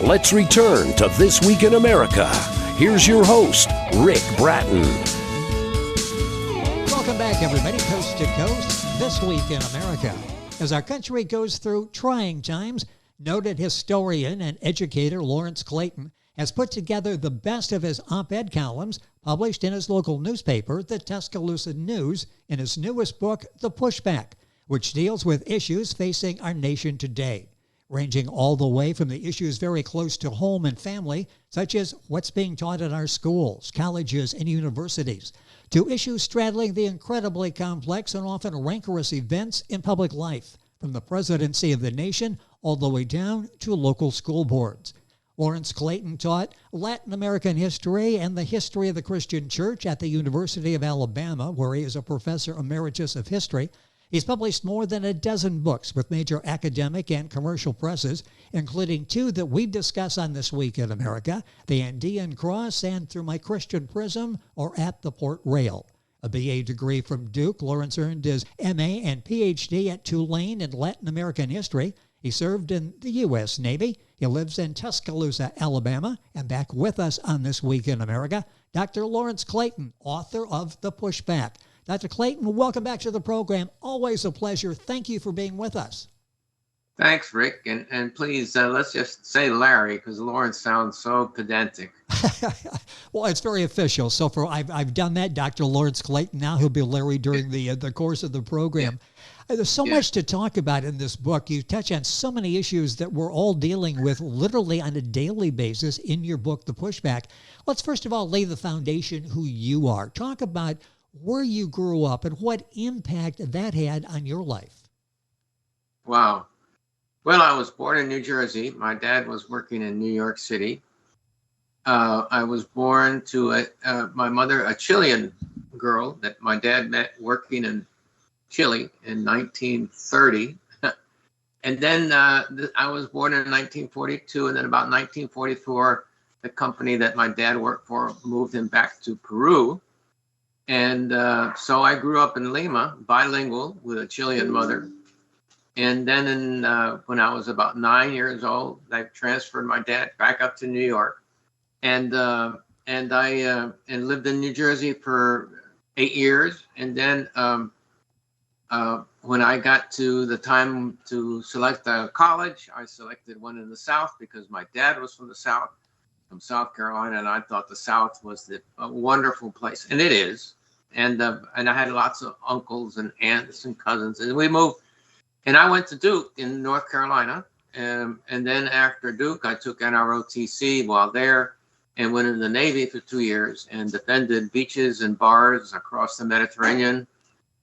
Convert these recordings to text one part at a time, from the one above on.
Let's return to This Week in America. Here's your host, Rick Bratton. Welcome back, everybody, coast to coast, This Week in America. As our country goes through trying times, noted historian and educator Lawrence Clayton has put together the best of his op-ed columns published in his local newspaper, the Tuscaloosa News, in his newest book, The Pushback, which deals with issues facing our nation today, ranging all the way from the issues very close to home and family, such as what's being taught in our schools, colleges, and universities, to issues straddling the incredibly complex and often rancorous events in public life, from the presidency of the nation all the way down to local school boards. Lawrence Clayton taught Latin American history and the history of the Christian Church at the University of Alabama, where he is a professor emeritus of history. He's published more than a dozen books with major academic and commercial presses, including two that we discuss on This Week in America, The Andean Cross and Through My Christian Prism, or At the Port Rail. A BA degree from Duke, Lawrence earned his MA and PhD at Tulane in Latin American history. He served in the U.S. Navy. He lives in Tuscaloosa, Alabama, and back with us on This Week in America, Dr. Lawrence Clayton, author of The Pushback. Dr. Clayton, welcome back to the program. Always a pleasure. Thank you for being with us. Thanks, Rick. And please, let's just say Larry, because Lawrence sounds so pedantic. Well, it's very official. So I've done that. Dr. Lawrence Clayton, now he'll be Larry during the course of the program. Yeah. There's so much to talk about in this book. You touch on so many issues that we're all dealing with literally on a daily basis in your book, The Pushback. Let's first of all lay the foundation who you are. Talk about where you grew up and what impact that had on your life. Wow. Well, I was born in New Jersey. My dad was working in New York City. I was born to my mother, a Chilean girl that my dad met working in Chile in 1930. And then I was born in 1942. And then about 1944, the company that my dad worked for moved him back to Peru. And so I grew up in Lima, bilingual with a Chilean mother. And then when I was about 9 years old, I transferred my dad back up to New York. And I lived in New Jersey for 8 years. And then when I got to the time to select a college, I selected one in the South because my dad was from the South, from South Carolina, and I thought the South was a wonderful place, and it is. And I had lots of uncles and aunts and cousins, and we moved. And I went to Duke in North Carolina, and then after Duke, I took NROTC while there, and went in the Navy for 2 years and defended beaches and bars across the Mediterranean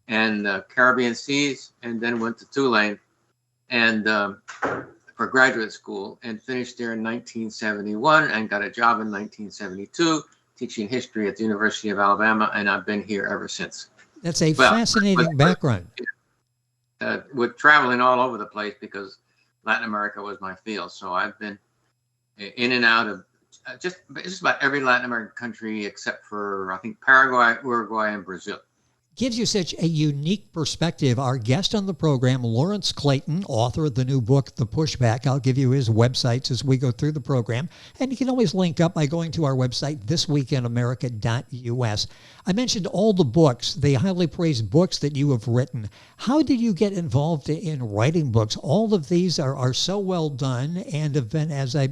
and Caribbean seas, and then went to Tulane and for graduate school, and finished there in 1971 and got a job in 1972 teaching history at the University of Alabama, and I've been here ever since. That's a fascinating background. With traveling all over the place because Latin America was my field, so I've been in and out of just about every Latin American country except for, I think, Paraguay, Uruguay, and Brazil. Gives you such a unique perspective. Our guest on the program, Lawrence Clayton, author of the new book, The Pushback. I'll give you his websites as we go through the program. And you can always link up by going to our website, thisweekinamerica.us. I mentioned all the books, the highly praised books that you have written. How did you get involved in writing books? All of these are so well done and have been, as I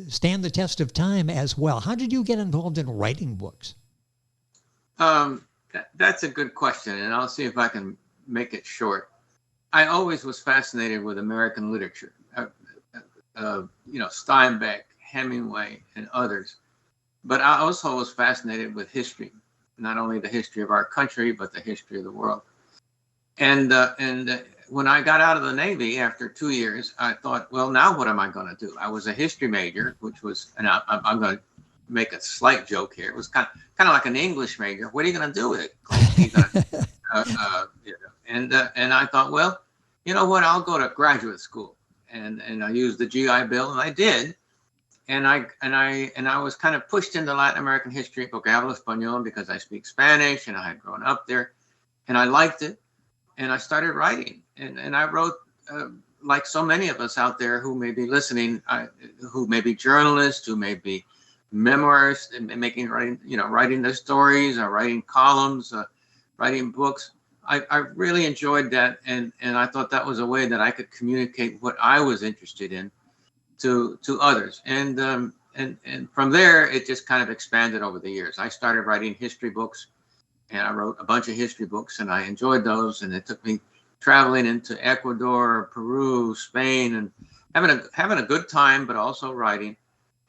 stand the test of time as well. How did you get involved in writing books? That's a good question, and I'll see if I can make it short. I always was fascinated with American literature, Steinbeck, Hemingway, and others. But I also was fascinated with history, not only the history of our country, but the history of the world. And when I got out of the Navy after 2 years, I thought, well, now what am I going to do? I was a history major, which was, and I'm going to make a slight joke here. It was kind of like an English major. What are you going to do with it? And I thought, well, you know what? I'll go to graduate school, and I used the GI Bill, and I did. And I was kind of pushed into Latin American history, porque hablo español, because I speak Spanish and I had grown up there, and I liked it, and I started writing, and I wrote like so many of us out there who may be listening, who may be journalists, who may be memoirists, and writing their stories or writing columns, writing books. I really enjoyed that, and I thought that was a way that I could communicate what I was interested in to others. And from there, it just kind of expanded over the years. I started writing history books, and I wrote a bunch of history books, and I enjoyed those. And it took me traveling into Ecuador, Peru, Spain, and having a good time, but also writing.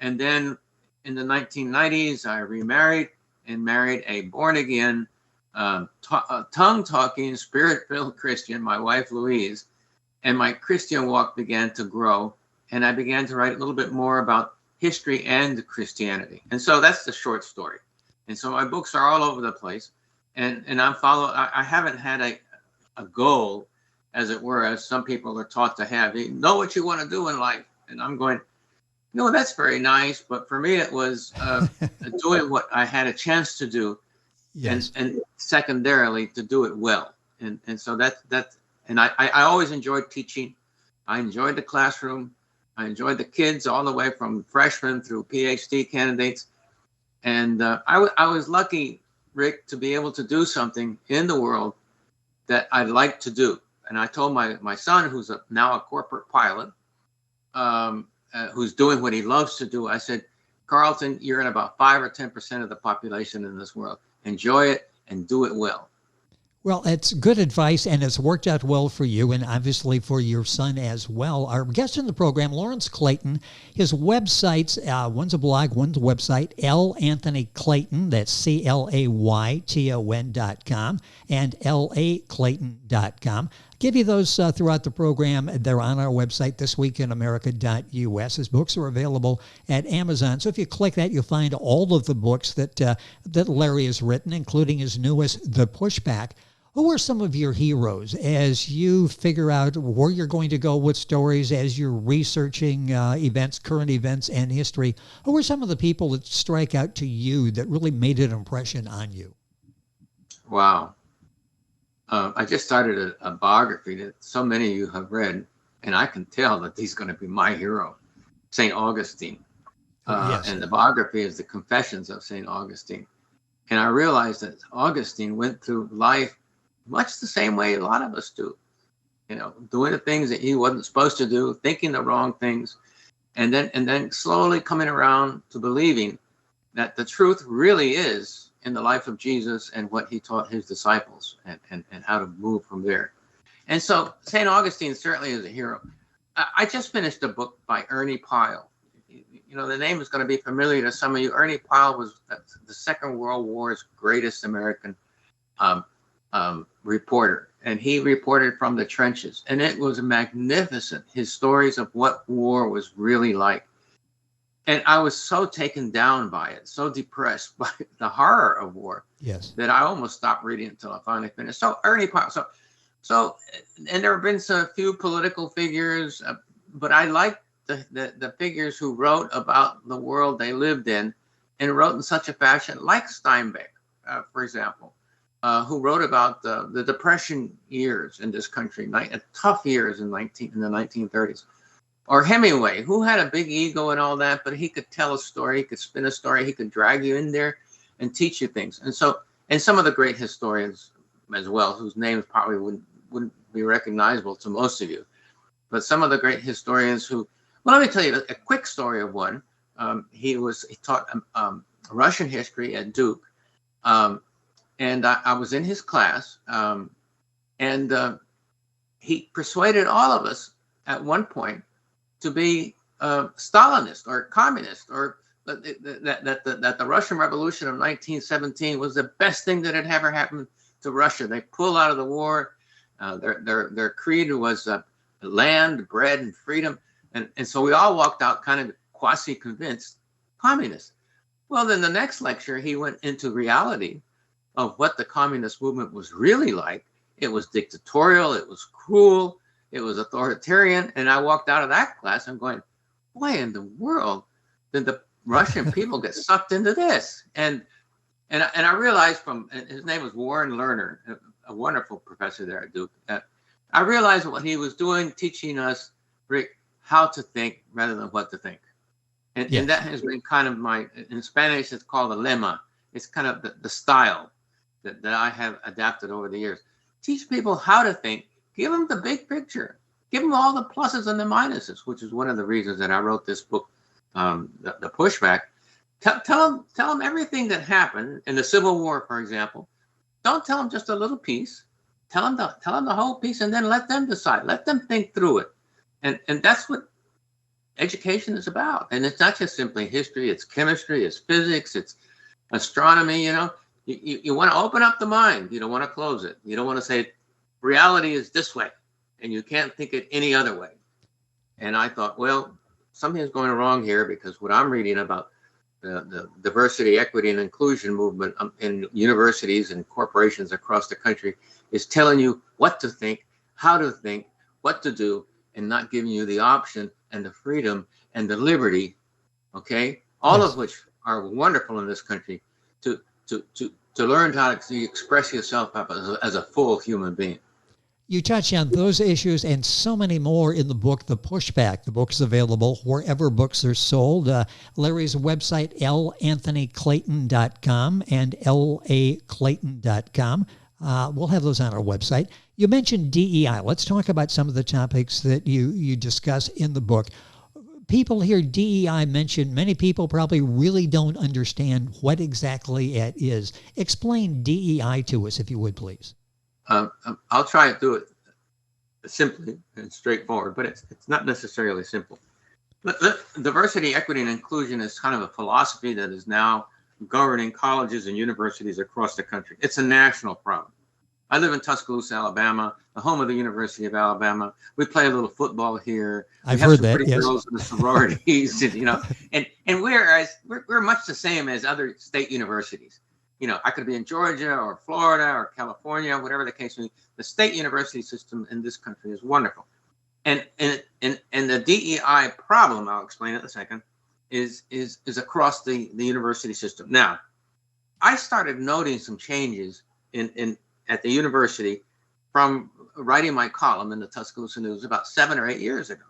And then in the 1990s, I remarried and married a born-again, tongue-talking, spirit-filled Christian, my wife Louise, and my Christian walk began to grow, and I began to write a little bit more about history and Christianity. And so that's the short story. And so my books are all over the place, and I haven't had a goal, as it were, as some people are taught to have. You know what you want to do in life, and I'm going, no, that's very nice, but for me it was doing what I had a chance to do. Yes. And secondarily to do it well. And so that's and I always enjoyed teaching. I enjoyed the classroom. I enjoyed the kids all the way from freshmen through PhD candidates. And I was lucky, Rick, to be able to do something in the world that I like to do. And I told my son, who's now a corporate pilot, who's doing what he loves to do, I said, Carlton, you're in about 5 or 10% of the population in this world. Enjoy it and do it well. Well, it's good advice, and it's worked out well for you and obviously for your son as well. Our guest in the program, Lawrence Clayton, his websites, one's a blog, one's a website, L. Anthony Clayton, that's CLAYTON.com, and LAClayton.com. Give you those throughout the program. They're on our website, thisweekinamerica.us. His books are available at Amazon. So if you click that, you'll find all of the books that Larry has written, including his newest, The Pushback. Who are some of your heroes as you figure out where you're going to go with stories, as you're researching events, current events, and history? Who are some of the people that strike out to you that really made an impression on you? Wow. I just started a biography that so many of you have read, and I can tell that he's going to be my hero, St. Augustine. Yes. And the biography is the Confessions of St. Augustine. And I realized that Augustine went through life much the same way a lot of us do, doing the things that he wasn't supposed to do, thinking the wrong things, and then slowly coming around to believing that the truth really is in the life of Jesus and what he taught his disciples, and how to move from there. And so St. Augustine certainly is a hero. I just finished a book by Ernie Pyle. The name is going to be familiar to some of you. Ernie Pyle was the Second World War's greatest American reporter, and he reported from the trenches, and it was magnificent, his stories of what war was really like. And I was so taken down by it, so depressed by the horror of war, yes, that I almost stopped reading until I finally finished. So Ernie Pyle, so and there have been a few political figures, but I like the figures who wrote about the world they lived in, and wrote in such a fashion, like Steinbeck, for example, who wrote about the Depression years in this country, tough years in the 1930s. Or Hemingway, who had a big ego and all that, but he could tell a story, he could spin a story, he could drag you in there and teach you things. And some of the great historians as well, whose names probably wouldn't be recognizable to most of you. But some of the great historians who, well, let me tell you a quick story of one. He taught Russian history at Duke. And I was in his class, and he persuaded all of us at one point to be Stalinist or communist, or that the Russian Revolution of 1917 was the best thing that had ever happened to Russia. They pulled out of the war. Their creed was land, bread, and freedom. And so we all walked out kind of quasi-convinced communists. Well, then the next lecture, he went into reality of what the communist movement was really like. It was dictatorial, it was cruel, it was authoritarian. And I walked out of that class and going, why in the world did the Russian people get sucked into this? And I realized his name was Warren Lerner, a wonderful professor there at Duke. I realized what he was doing, teaching us Rick, how to think rather than what to think. Yes. And that has been kind of in Spanish, it's called a lema. It's kind of the style that I have adapted over the years. Teach people how to think, give them the big picture, give them all the pluses and the minuses, which is one of the reasons that I wrote this book, The Pushback. Tell them everything that happened in the Civil War, for example. Don't tell them just a little piece. Tell them the whole piece, and then let them decide. Let them think through it. And that's what education is about. And it's not just simply history. It's chemistry. It's physics. It's astronomy. You want to open up the mind. You don't want to close it. You don't want to say reality is this way, and you can't think it any other way. And I thought, well, something is going wrong here, because what I'm reading about the diversity, equity, and inclusion movement in universities and corporations across the country is telling you what to think, how to think, what to do, and not giving you the option and the freedom and the liberty, okay? All Yes. of which are wonderful in this country, to learn how to express yourself as a full human being. You touch on those issues and so many more in the book, The Pushback. The book is available wherever books are sold. Larry's website, lanthonyclayton.com and laclayton.com. We'll have those on our website. You mentioned DEI. Let's talk about some of the topics that you discuss in the book. People hear DEI mentioned. Many people probably really don't understand what exactly it is. Explain DEI to us, if you would, please. I'll try to do it simply and straightforward, but it's not necessarily simple. Diversity, equity, and inclusion is kind of a philosophy that is now governing colleges and universities across the country. It's a national problem. I live in Tuscaloosa, Alabama, the home of the University of Alabama. We play a little football here. I've heard that, pretty yes. girls in the sororities, and we're much the same as other state universities. I could be in Georgia or Florida or California, whatever the case may be. The state university system in this country is wonderful. And the DEI problem, I'll explain it in a second, is across the university system. Now, I started noting some changes at the university from writing my column in the Tuscaloosa News about 7 or 8 years ago.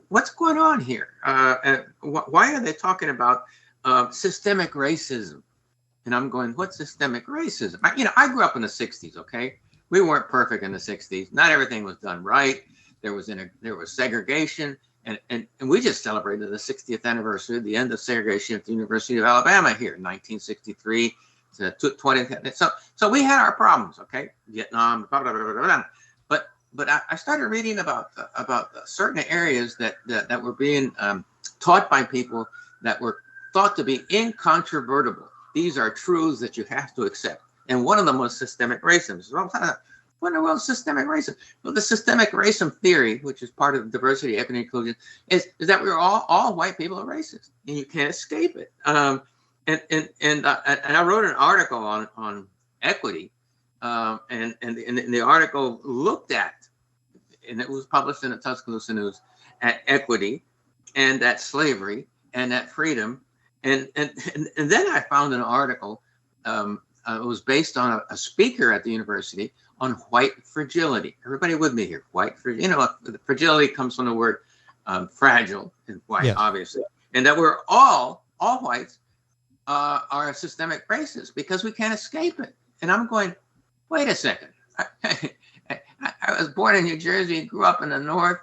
What's going on here? Why are they talking about systemic racism? And I'm going, what's systemic racism? I grew up in the 60s, okay? We weren't perfect in the 60s. Not everything was done right. There was segregation, and we just celebrated the 60th anniversary of the end of segregation at the University of Alabama here in 1963 to 20. So we had our problems, okay? Vietnam, blah, blah, blah, blah, blah. But I started reading about certain areas that were being taught by people that were thought to be incontrovertible. These are truths that you have to accept. And one of them was systemic racism. So what in the world is systemic racism? Well, the systemic racism theory, which is part of diversity, equity, and inclusion, is that we're all white people are racist, and you can't escape it. And I wrote an article on equity, and the article looked at, and it was published in the Tuscaloosa News, at equity and at slavery and at freedom. And then I found an article, it was based on a speaker at the university on white fragility. Everybody with me here? White fragility. The fragility comes from the word fragile and white, yes. Obviously. And that we're all whites are systemic racists because we can't escape it. And I'm going, wait a second. I was born in New Jersey, grew up in the North,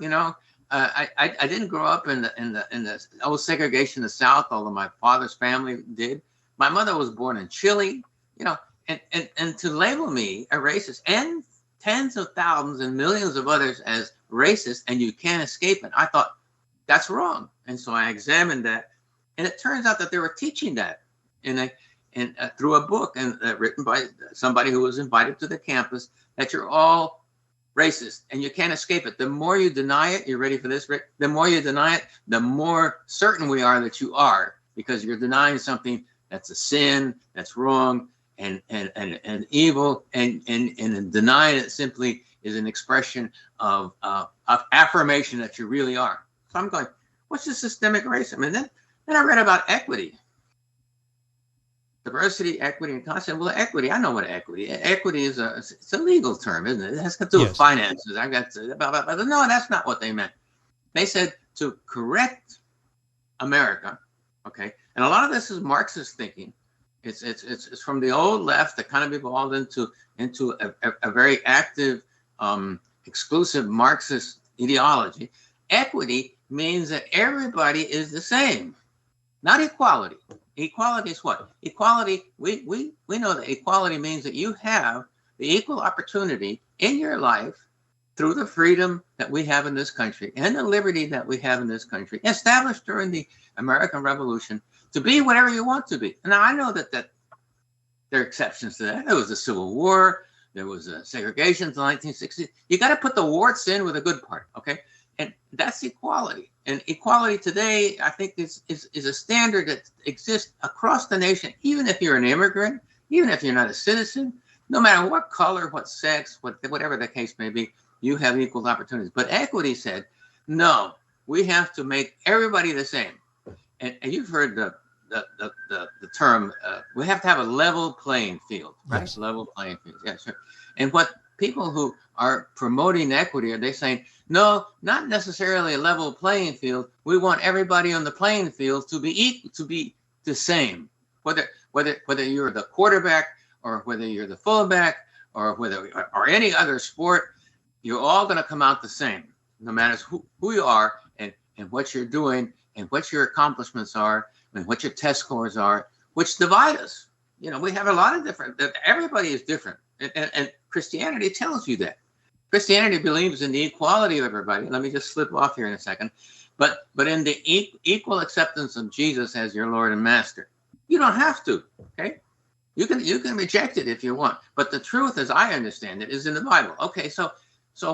I didn't grow up in the old segregation in the South, although my father's family did. My mother was born in Chile, and to label me a racist and tens of thousands and millions of others as racist, and you can't escape it. I thought that's wrong, and so I examined that, and it turns out that they were teaching that through a book and written by somebody who was invited to the campus, that you're all racist and you can't escape it. The more you deny it, you're ready for this, Rick? The more you deny it, the more certain we are that you are, because you're denying something that's a sin, that's wrong, and evil, and denying it simply is an expression of affirmation that you really are. So I'm going, what's the systemic racism? And then I read about equity. Diversity, equity, and constant. Well, equity, I know what equity is. Equity is it's a legal term, isn't it? It has to do with finances. I got to, but no, that's not what they meant. They said to correct America, okay? And a lot of this is Marxist thinking. It's from the old left that kind of evolved into a very active, exclusive Marxist ideology. Equity means that everybody is the same, not equality. Equality is what? Equality, we know that equality means that you have the equal opportunity in your life through the freedom that we have in this country and the liberty that we have in this country, established during the American Revolution, to be whatever you want to be. Now, I know that there are exceptions to that. There was the Civil War. There was segregation in the 1960s. You got to put the warts in with a good part, okay? And that's equality. And equality today, I think, is a standard that exists across the nation, even if you're an immigrant, even if you're not a citizen, no matter what color, what sex, whatever the case may be, you have equal opportunities. But equity said, no, we have to make everybody the same. And you've heard the term, we have to have a level playing field, right? Yes. Level playing field, yeah, sure. And what people who are promoting equity, are they saying, no, not necessarily a level playing field. We want everybody on the playing field to be equal, to be the same. Whether you're the quarterback or whether you're the fullback or any other sport, you're all going to come out the same, no matter who you are and what you're doing and what your accomplishments are and what your test scores are, which divide us. You know, we have a lot of different. Everybody is different, and Christianity tells you that. Christianity believes in the equality of everybody. Let me just slip off here in a second. But in the equal acceptance of Jesus as your Lord and Master. You don't have to, okay? You can reject it if you want. But the truth, as I understand it, is in the Bible. Okay, so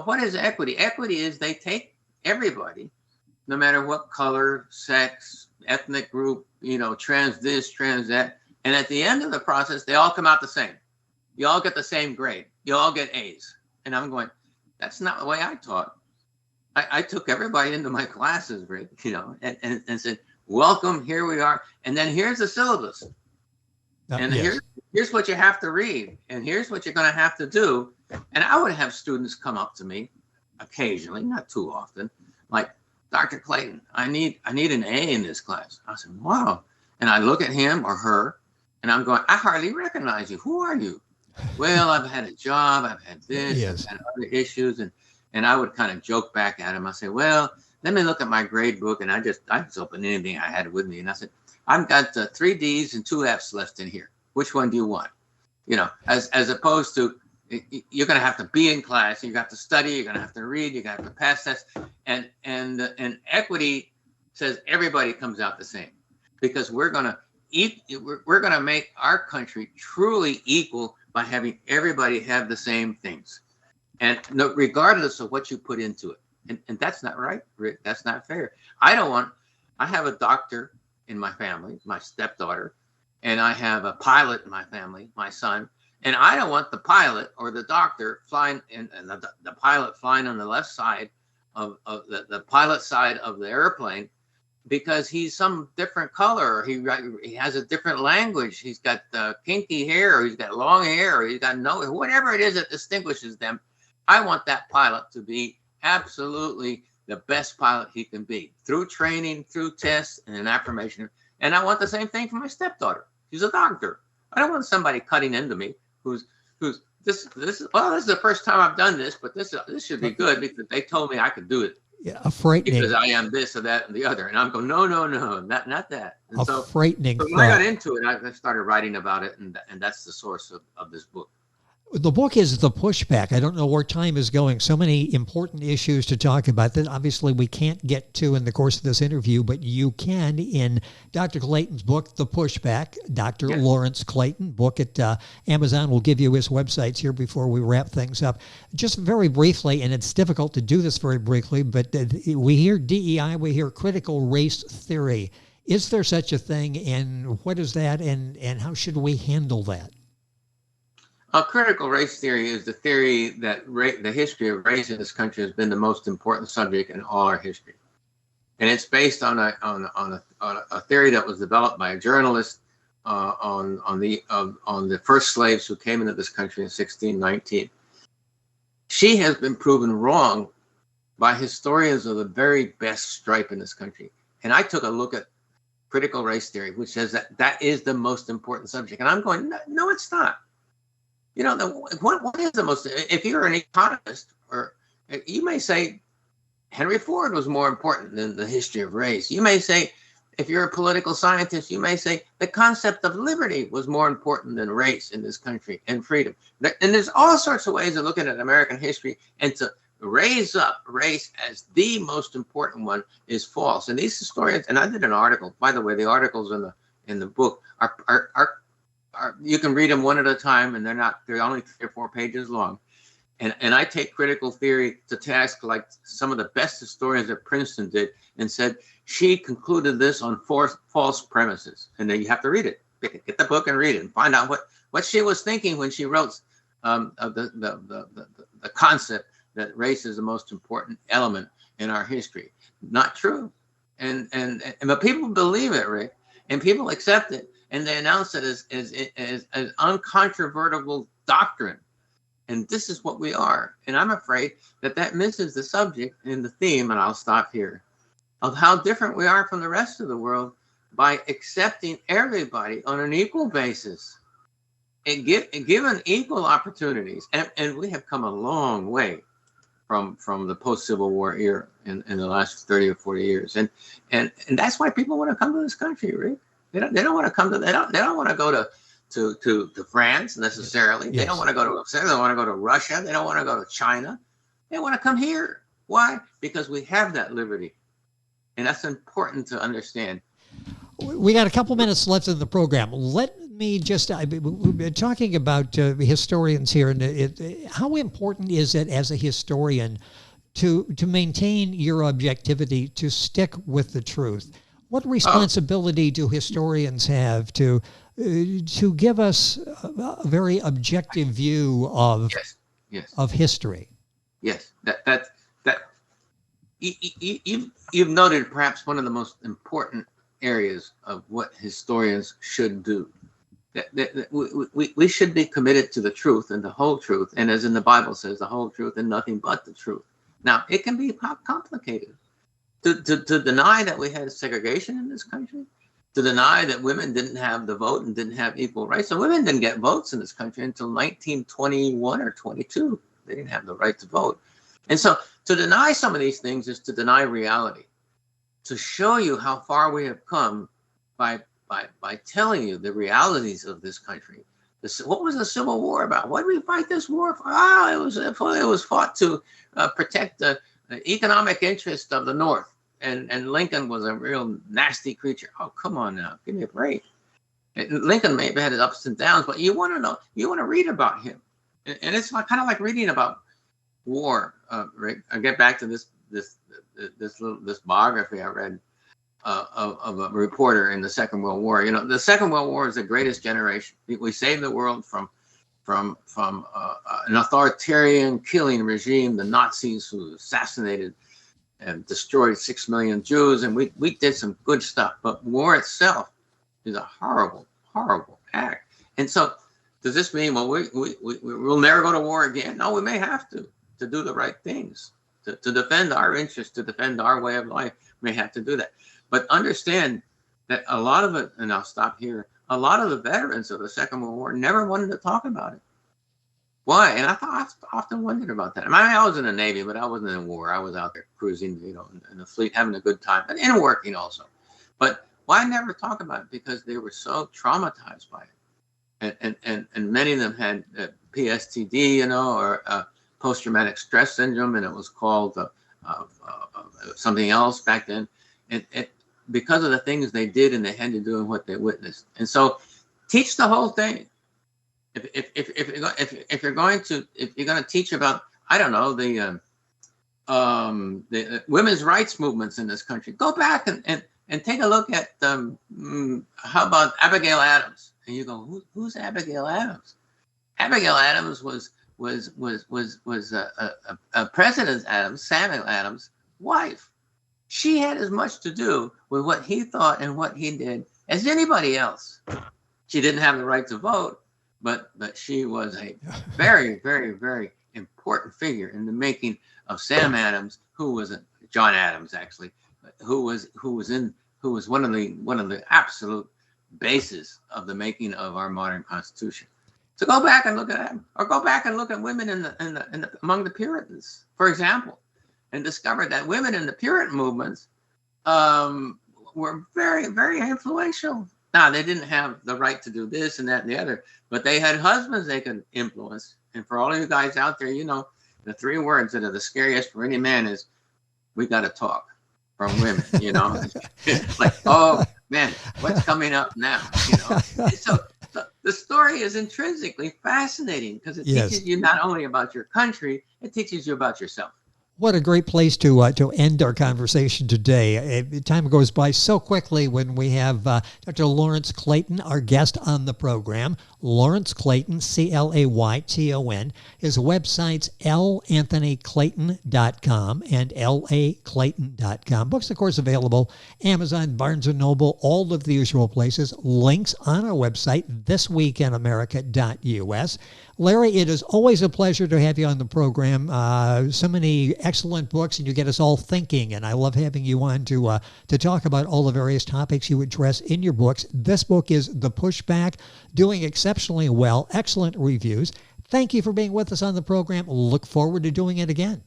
what is equity? Equity is they take everybody, no matter what color, sex, ethnic group, trans this, trans that. And at the end of the process, they all come out the same. You all get the same grade. You all get A's. And I'm going, that's not the way I taught. I took everybody into my classes, Rick, and said, welcome, here we are. And then here's the syllabus. And yes. here's what you have to read. And here's what you're going to have to do. And I would have students come up to me occasionally, not too often, like, Dr. Clayton, I need an A in this class. I said, wow. And I look at him or her, and I'm going, I hardly recognize you. Who are you? Well, I've had a job, I've had this, yes. I've had other issues, and I would kind of joke back at him. I say, well, let me look at my grade book, and I just opened anything I had with me, and I said, I've got 3 D's and 2 F's left in here. Which one do you want? As opposed to you're going to have to be in class, you got to study, you're going to have to read, you're going to have to pass tests, and equity says everybody comes out the same, because we're going to make our country truly equal by having everybody have the same things, and regardless of what you put into it. And that's not right, Rick. That's not fair. I have a doctor in my family, my stepdaughter, and I have a pilot in my family, my son, and I don't want the pilot or the doctor flying and the pilot flying on the left side of the pilot side of the airplane, because he's some different color, he has a different language, he's got kinky hair, or he's got long hair, or he's got whatever it is that distinguishes them. I want that pilot to be absolutely the best pilot he can be, through training, through tests, and an affirmation. And I want the same thing for my stepdaughter. She's a doctor. I don't want somebody cutting into me who's this is the first time I've done this, but this should be good because they told me I could do it. Yeah, a frightening. Because I am this or that and the other, and I'm going, no, not that. And a frightening. So when I got into it, I started writing about it, and that's the source of this book. The book is The Pushback. I don't know where time is going. So many important issues to talk about that obviously we can't get to in the course of this interview, but you can in Dr. Clayton's book, The Pushback. Dr. Yes. Lawrence Clayton, book at Amazon. We'll give you his websites here before we wrap things up. Just very briefly, and it's difficult to do this very briefly, but we hear DEI, we hear critical race theory. Is there such a thing, and what is that, and how should we handle that? Critical race theory is the theory that the history of race in this country has been the most important subject in all our history, and it's based on a theory that was developed by a journalist on the first slaves who came into this country in 1619. She has been proven wrong by historians of the very best stripe in this country. And I took a look at critical race theory, which says that that is the most important subject. And I'm going, no, it's not. You know, what is the most, if you're an economist, or you may say Henry Ford was more important than the history of race. You may say, if you're a political scientist, you may say the concept of liberty was more important than race in this country and freedom. And there's all sorts of ways of looking at American history, and to raise up race as the most important one is false. And these historians, and I did an article, by the way, the articles in the book are you can read them one at a time, and they're only 3 or 4 pages long. And I take critical theory to task, like some of the best historians at Princeton did, and said she concluded this on false premises. And then you have to read it. Get the book and read it and find out what she was thinking when she wrote the concept that race is the most important element in our history. Not true. But people believe it, Rick, and people accept it, and they announce it as uncontrovertible doctrine. And this is what we are. And I'm afraid that misses the subject and the theme, and I'll stop here, of how different we are from the rest of the world by accepting everybody on an equal basis and given equal opportunities. And we have come a long way from the post-Civil War era in the last 30 or 40 years. And that's why people want to come to this country, Rick. They don't want to come to, they don't want to go to France necessarily. Yes. They don't want to go to, they don't want to go to Russia. They don't want to go to China. They want to come here. Why? Because we have that liberty. And that's important to understand. We got a couple minutes left in the program. Let me just, we've been talking about historians here, and how important is it as a historian to maintain your objectivity, to stick with the truth? What responsibility do historians have to give us a very objective view of of history? Yes, you've noted perhaps one of the most important areas of what historians should do. We should be committed to the truth and the whole truth, and as in the Bible says, the whole truth and nothing but the truth. Now, it can be complicated. To deny that we had segregation in this country, to deny that women didn't have the vote and didn't have equal rights. So women didn't get votes in this country until 1921 or 22. They didn't have the right to vote. And so to deny some of these things is to deny reality, to show you how far we have come by telling you the realities of this country. What was the Civil War about? What did we fight this war for? It was fought to protect the economic interest of the North. And Lincoln was a real nasty creature. Oh, come on now. Give me a break. Lincoln may have had his ups and downs, but you want to know, you want to read about him. And it's kind of like reading about war, Rick. I get back to this biography I read of a reporter in the Second World War. You know, the Second World War is the greatest generation. We saved the world from an authoritarian killing regime, the Nazis, who assassinated and destroyed 6 million Jews, and we did some good stuff. But war itself is a horrible, horrible act. And so, does this mean, well, we'll never go to war again? No, we may have to do the right things, to defend our interests, to defend our way of life. We may have to do that. But understand that a lot of it, and I'll stop here, a lot of the veterans of the Second World War never wanted to talk about it. Why? And I often wondered about that. I mean, I was in the Navy, but I wasn't in war. I was out there cruising, you know, in the fleet, having a good time, and working also. But why never talk about it? Because they were so traumatized by it. And many of them had PSTD, you know, or post-traumatic stress syndrome, and it was called something else back then. And because of the things they did and they had to do and what they witnessed. And so teach the whole thing. If you're going to teach about, I don't know, the women's rights movements in this country, go back and take a look at how about Abigail Adams? And you go, who's Abigail Adams? Abigail Adams was President Adams, Samuel Adams' wife. She had as much to do with what he thought and what he did as anybody else. She didn't have the right to vote, but she was a very, very, very important figure in the making of Sam Adams, who was John Adams actually, who was one of the absolute bases of the making of our modern Constitution. So go back and look at them, or go back and look at women among the Puritans, for example, and discover that women in the Puritan movements were very, very influential. Now, they didn't have the right to do this and that and the other, but they had husbands they could influence. And for all of you guys out there, you know, the 3 words that are the scariest for any man is, we got to talk, from women, you know. It's like, oh, man, what's coming up now, you know? So the story is intrinsically fascinating because it teaches you not only about your country, it teaches you about yourself. What a great place to end our conversation today. Time goes by so quickly when we have Dr. Lawrence Clayton, our guest on the program. Lawrence Clayton, Clayton. His website's lanthonyclayton.com and laclayton.com. Books, of course, available Amazon, Barnes & Noble, all of the usual places. Links on our website, thisweekinamerica.us. Larry, it is always a pleasure to have you on the program. So many excellent books, and you get us all thinking. And I love having you on to talk about all the various topics you address in your books. This book is The Pushback, doing exceptionally well. Excellent reviews. Thank you for being with us on the program. Look forward to doing it again.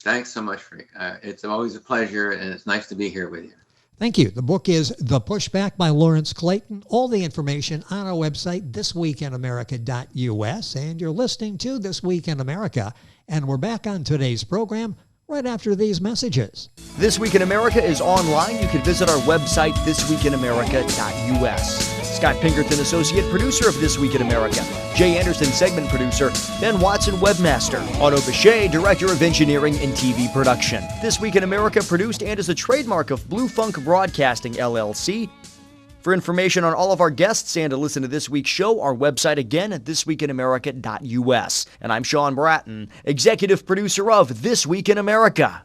Thanks so much, Frank. It's always a pleasure, and it's nice to be here with you. Thank you. The book is The Pushback by Lawrence Clayton. All the information on our website, thisweekinamerica.us. And you're listening to This Week in America. And we're back on today's program right after these messages. This Week in America is online. You can visit our website, thisweekinamerica.us. Scott Pinkerton, associate producer of This Week in America. Jay Anderson, segment producer. Ben Watson, webmaster. Otto Bechet, director of engineering and TV production. This Week in America produced and is a trademark of Blue Funk Broadcasting, LLC. For information on all of our guests and to listen to this week's show, our website again at thisweekinamerica.us. And I'm Sean Bratton, executive producer of This Week in America.